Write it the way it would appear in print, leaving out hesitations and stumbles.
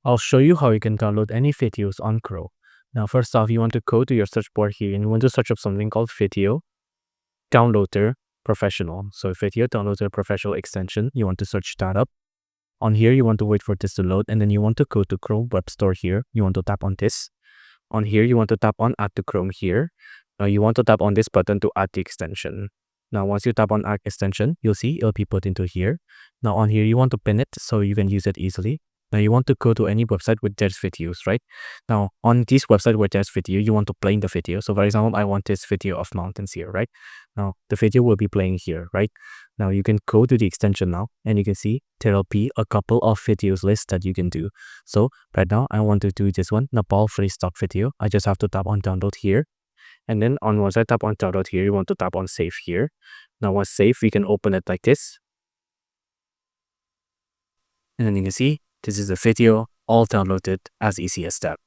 I'll show you how you can download any videos on Chrome. Now, first off, you want to go to your search bar here and you want to search up something called Video Downloader Professional. So Video Downloader Professional extension, you want to search that up. On here, you want to wait for this to load, and then you want to go to Chrome Web Store here. You want to tap on this. On here, you want to tap on Add to Chrome here. Now, you want to tap on this button to add the extension. Now, once you tap on Add Extension, you'll see it'll be put into here. Now, on here, you want to pin it so you can use it easily. Now, you want to go to any website with there's videos, right? Now, on this website where there's video, you want to play the video. So, for example, I want this video of mountains here, right? Now, the video will be playing here, right? Now, you can go to the extension now, and you can see there'll be a couple of videos list that you can do. So, right now, I want to do this one, Nepal free stock video. I just have to tap on download here. And then once I tap on download here, you want to tap on save here. Now, once save, we can open it like this. And then you can see this is the video all downloaded as easy as that.